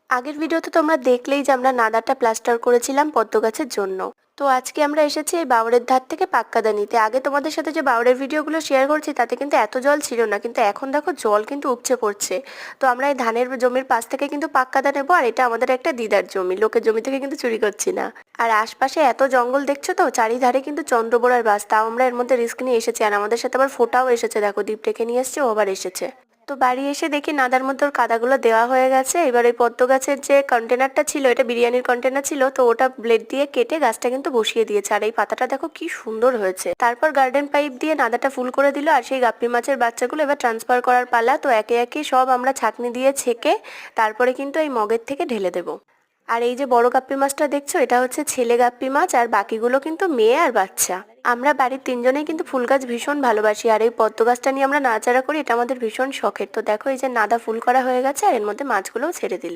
আগের ভিডিওতে তোমরা দেখলেই যে আমরা নাদাটা প্লাস্টার করেছিলাম পদ্ম গাছের জন্য। তো আজকে আমরা এসেছি এই বাওড়ের ধার থেকে পাক্কাদা নিতে। আগে তোমাদের সাথে যে বাওড়ের ভিডিওগুলো শেয়ার করছি তাতে কিন্তু এত জল ছিল না, কিন্তু এখন দেখো জল কিন্তু উপচে পড়ছে। তো আমরা এই ধানের জমির পাশ থেকে কিন্তু পাক্কাদা নেবো, আর এটা আমাদের একটা দিদার জমি, লোকের জমি থেকে কিন্তু চুরি করছি না। আর আশপাশে এত জঙ্গল দেখছো তো, চারিধারে কিন্তু চন্দ্রবোড়ার বাস, তাও আমরা এর মধ্যে রিস্ক নিয়ে এসেছি। আর আমাদের সাথে আবার ফোটাও এসেছে, দেখো দীপ ডেকে নিয়ে এসছে, ও আবার এসেছে। তো বাড়ি এসে দেখি নাদার মধ্যে ওর কাদাগুলো দেওয়া হয়ে গেছে। এবার ওই পদ্ম গাছের যে কন্টেনারটা ছিল, এটা বিরিয়ানির কন্টেনার ছিল, তো ওটা ব্লেড দিয়ে কেটে গাছটা কিন্তু বসিয়ে দিয়েছে। আর এই পাতাটা দেখো কি সুন্দর হয়েছে। তারপর গার্ডেন পাইপ দিয়ে নাদাটা ফুল করে দিল। আর সেই গাপ্পি মাছের বাচ্চাগুলো এবার ট্রান্সফার করার পালা। তো একে একে সব আমরা ছাঁকনি দিয়ে ছেঁকে তারপরে কিন্তু এই মগের থেকে ঢেলে দেবো। আর এই যে বড় গাপ্পি মাছটা দেখছো, এটা হচ্ছে ছেলে গাপ্পি মাছ, আর বাকিগুলো কিন্তু মেয়ে আর বাচ্চা। আমরা বাড়ির তিনজনেই কিন্তু ফুল গাছ ভীষণ ভালোবাসি, আর এই পদ্ম গাছটা নিয়ে আমরা নাড়াচাড়া করি, এটা আমাদের ভীষণ শখের। তো দেখো এই যে নাদা ফুল করা হয়ে গেছে, আর এর মধ্যে মাছগুলোও ছেড়ে দিল।